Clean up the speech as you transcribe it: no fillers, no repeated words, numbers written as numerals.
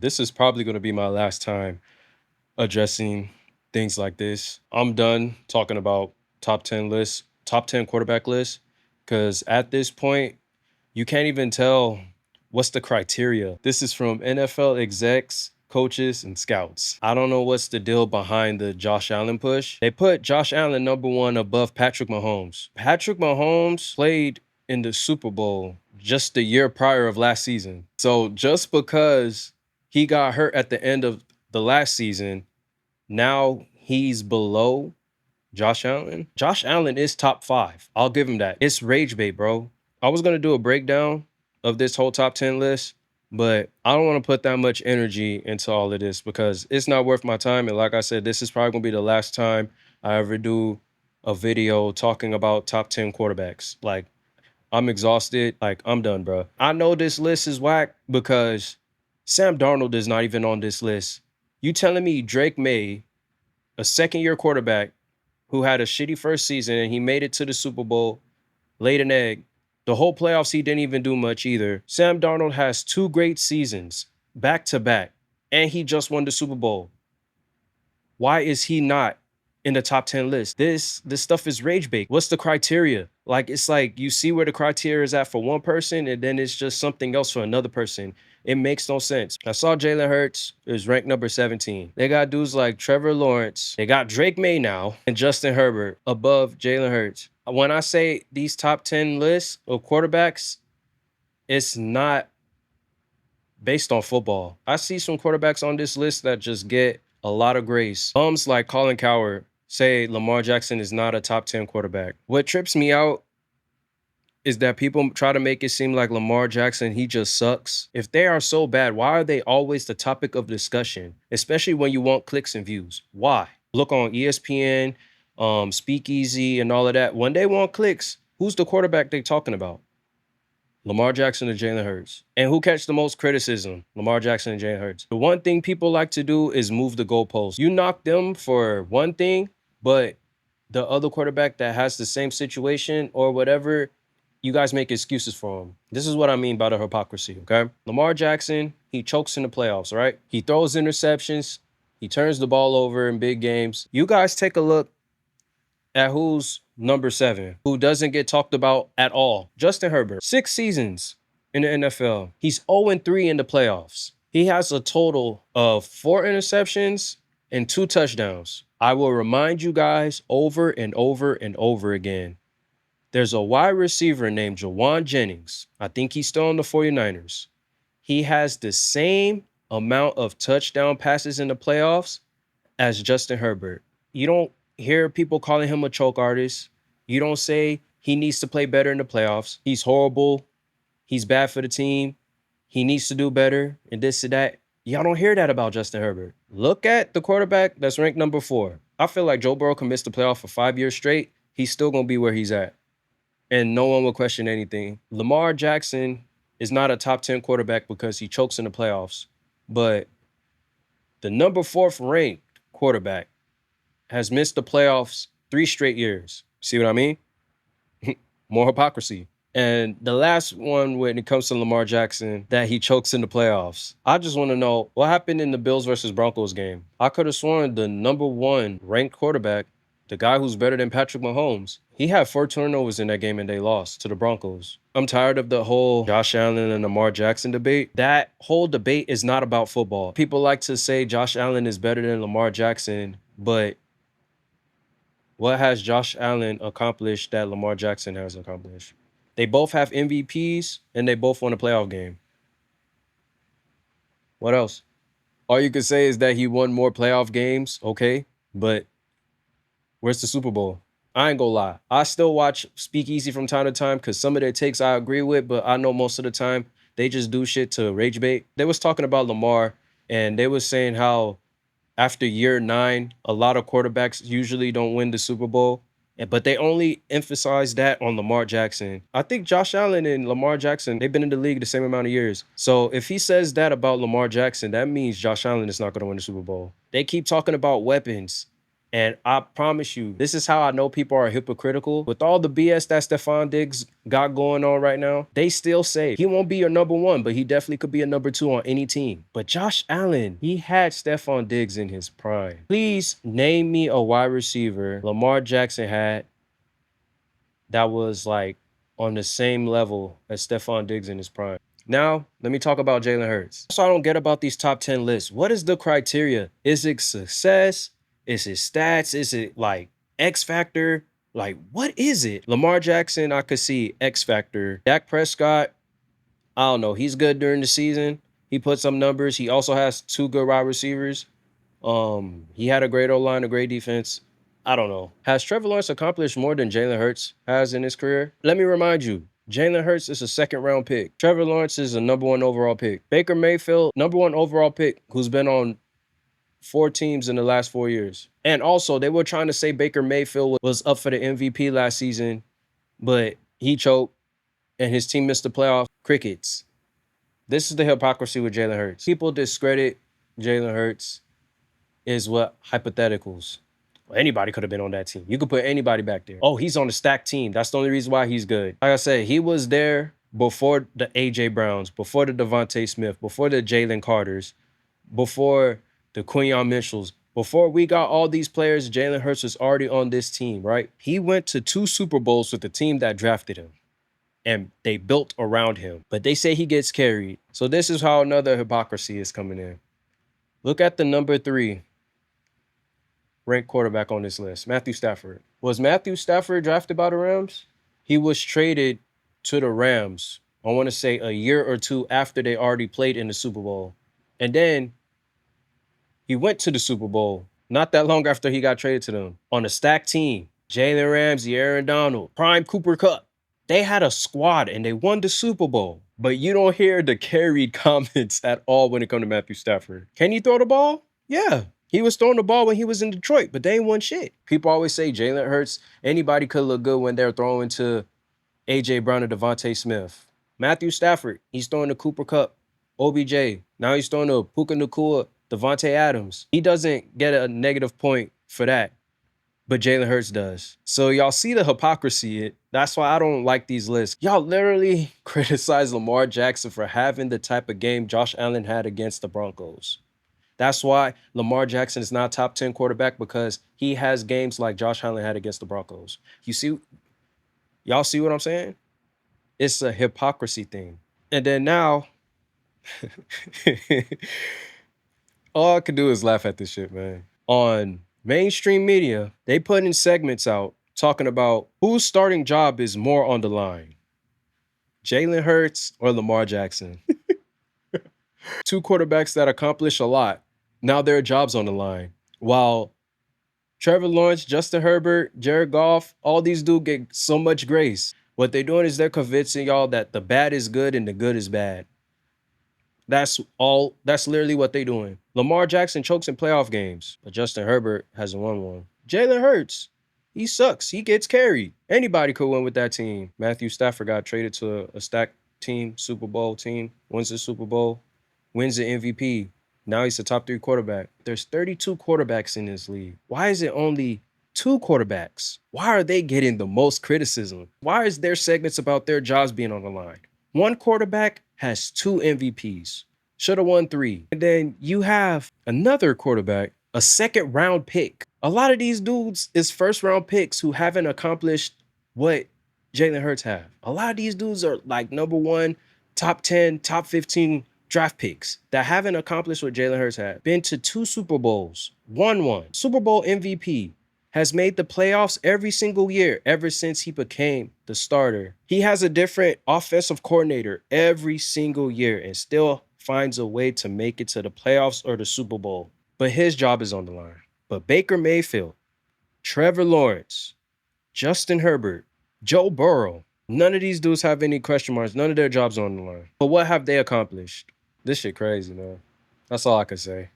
This is probably going to be my last time addressing things like this. I'm done talking about top 10 lists, top 10 quarterback lists, because at this point, you can't even tell what's the criteria. This is from NFL execs, coaches, and scouts. I don't know what's the deal behind the Josh Allen push. They put Josh Allen number one above Patrick Mahomes. Patrick Mahomes played in the Super Bowl just the year prior of last season. So just because he got hurt at the end of the last season, now he's below Josh Allen. Josh Allen is top five. I'll give him that. It's rage bait, bro. I was gonna do a breakdown of this whole top 10 list, but I don't want to put that much energy into all of this because it's not worth my time. And like I said, this is probably gonna be the last time I ever do a video talking about top 10 quarterbacks. Like, I'm exhausted. Like, I'm done, bro. I know this list is whack because Sam Darnold is not even on this list. You telling me Drake May, a second-year quarterback who had a shitty first season and he made it to the Super Bowl, laid an egg. The whole playoffs, he didn't even do much either. Sam Darnold has two great seasons back to back, and he just won the Super Bowl. Why is he not in the top 10 list? This stuff is rage bait. What's the criteria? Like, it's like you see where the criteria is at for one person, and then it's just something else for another person. It makes no sense. I saw Jalen Hurts is ranked number 17. They got dudes like Trevor Lawrence. They got Drake May now and Justin Herbert above Jalen Hurts. When I say these top 10 lists of quarterbacks, it's not based on football. I see some quarterbacks on this list that just get a lot of grace. Bums like Colin Cowherd say Lamar Jackson is not a top 10 quarterback. What trips me out is that people try to make it seem like Lamar Jackson, he just sucks. If they are so bad, why are they always the topic of discussion? Especially when you want clicks and views. Why? Look on ESPN, Speakeasy, and all of that. When they want clicks, who's the quarterback they talking about? Lamar Jackson or Jalen Hurts. And who catch the most criticism? Lamar Jackson and Jalen Hurts. The one thing people like to do is move the goalposts. You knock them for one thing, but the other quarterback that has the same situation or whatever, you guys make excuses for him. This is what I mean by the hypocrisy, okay? Lamar Jackson, he chokes in the playoffs, right? He throws interceptions. He turns the ball over in big games. You guys take a look at who's number 7, who doesn't get talked about at all. Justin Herbert, 6 seasons in the NFL. He's 0-3 in the playoffs. He has a total of 4 interceptions and 2 touchdowns. I will remind you guys over and over and over again. There's a wide receiver named Jawan Jennings. I think he's still on the 49ers. He has the same amount of touchdown passes in the playoffs as Justin Herbert. You don't hear people calling him a choke artist. You don't say he needs to play better in the playoffs. He's horrible. He's bad for the team. He needs to do better and this and that. Y'all don't hear that about Justin Herbert. Look at the quarterback that's ranked number 4. I feel like Joe Burrow can miss the playoff for 5 years straight. He's still going to be where he's at. And no one will question anything. Lamar Jackson is not a top 10 quarterback because he chokes in the playoffs. But the number 4th ranked quarterback has missed the playoffs 3 straight years. See what I mean? More hypocrisy. And the last one when it comes to Lamar Jackson, that he chokes in the playoffs. I just want to know what happened in the Bills versus Broncos game. I could have sworn the number 1 ranked quarterback, the guy who's better than Patrick Mahomes, he had 4 turnovers in that game and they lost to the Broncos. I'm tired of the whole Josh Allen and Lamar Jackson debate. That whole debate is not about football. People like to say Josh Allen is better than Lamar Jackson, but what has Josh Allen accomplished that Lamar Jackson has accomplished? They both have MVPs and they both won a playoff game. What else? All you could say is that he won more playoff games, okay, but where's the Super Bowl? I ain't gonna lie. I still watch Speakeasy from time to time because some of their takes I agree with, but I know most of the time they just do shit to rage bait. They was talking about Lamar and they was saying how after year 9, a lot of quarterbacks usually don't win the Super Bowl, but they only emphasize that on Lamar Jackson. I think Josh Allen and Lamar Jackson, they've been in the league the same amount of years. So if he says that about Lamar Jackson, that means Josh Allen is not going to win the Super Bowl. They keep talking about weapons. And I promise you, this is how I know people are hypocritical. With all the BS that Stephon Diggs got going on right now, they still say he won't be your number one, but he definitely could be a number two on any team. But Josh Allen, he had Stephon Diggs in his prime. Please name me a wide receiver Lamar Jackson had that was like on the same level as Stephon Diggs in his prime. Now, let me talk about Jalen Hurts. So I don't get about these top 10 lists. What is the criteria? Is it success? Is it stats? Is it like X factor? Like, what is it? Lamar Jackson, I could see X factor. Dak Prescott, I don't know. He's good during the season. He put some numbers. He also has two good wide receivers. He had a great O-line, a great defense. I don't know. Has Trevor Lawrence accomplished more than Jalen Hurts has in his career? Let me remind you, Jalen Hurts is a second-round pick. Trevor Lawrence is a number one overall pick. Baker Mayfield, number one overall pick, who's been on 4 teams in the last 4 years. And also, they were trying to say Baker Mayfield was up for the MVP last season, but he choked and his team missed the playoff. Crickets. This is the hypocrisy with Jalen Hurts. People discredit Jalen Hurts is what hypotheticals. Well, anybody could have been on that team. You could put anybody back there. Oh, he's on the stacked team. That's the only reason why he's good. Like I said, he was there before the A.J. Browns, before the Devontae Smith, before the Jalen Carters, before the Quinyon Mitchells. Before we got all these players, Jalen Hurts was already on this team, right? He went to 2 Super Bowls with the team that drafted him, and they built around him. But they say he gets carried. So this is how another hypocrisy is coming in. Look at the number 3 ranked quarterback on this list, Matthew Stafford. Was Matthew Stafford drafted by the Rams? He was traded to the Rams, I want to say a year or 2 after they already played in the Super Bowl. And then he went to the Super Bowl not that long after he got traded to them on a stacked team. Jalen Ramsey, Aaron Donald, Prime Cooper Kupp. They had a squad and they won the Super Bowl. But you don't hear the carried comments at all when it comes to Matthew Stafford. Can he throw the ball? Yeah. He was throwing the ball when he was in Detroit, but they ain't won shit. People always say Jalen Hurts, anybody could look good when they're throwing to A.J. Brown or Devontae Smith. Matthew Stafford, he's throwing to Cooper Kupp, OBJ. Now he's throwing to Puka Nacua, Devontae Adams. He doesn't get a negative point for that, but Jalen Hurts does. So y'all see the hypocrisy. That's why I don't like these lists. Y'all literally criticize Lamar Jackson for having the type of game Josh Allen had against the Broncos. That's why Lamar Jackson is not top 10 quarterback, because he has games like Josh Allen had against the Broncos. You see, y'all see what I'm saying? It's a hypocrisy thing. And then now, all I can do is laugh at this shit, man. On mainstream media, they put in segments out talking about whose starting job is more on the line, Jalen Hurts or Lamar Jackson. 2 quarterbacks that accomplish a lot. Now their job's on the line. While Trevor Lawrence, Justin Herbert, Jared Goff, all these dudes get so much grace. What they're doing is they're convincing y'all that the bad is good and the good is bad. That's literally what they're doing. Lamar Jackson chokes in playoff games, but Justin Herbert hasn't won one. Jalen Hurts, he sucks. He gets carried. Anybody could win with that team. Matthew Stafford got traded to a stacked team, Super Bowl team, wins the Super Bowl, wins the MVP. Now he's a top 3 quarterback. There's 32 quarterbacks in this league. Why is it only 2 quarterbacks? Why are they getting the most criticism? Why is there segments about their jobs being on the line? 1 quarterback has 2 MVPs. Should have won 3. And then you have another quarterback, a second-round pick. A lot of these dudes is first-round picks who haven't accomplished what Jalen Hurts have. A lot of these dudes are like number 1, top 10, top 15 draft picks that haven't accomplished what Jalen Hurts had. Been to 2 Super Bowls, won 1. Super Bowl MVP. Has made the playoffs every single year ever since he became the starter. He has a different offensive coordinator every single year and still finds a way to make it to the playoffs or the Super Bowl. But his job is on the line. But Baker Mayfield, Trevor Lawrence, Justin Herbert, Joe Burrow, none of these dudes have any question marks. None of their jobs are on the line. But what have they accomplished? This shit crazy, man. That's all I can say.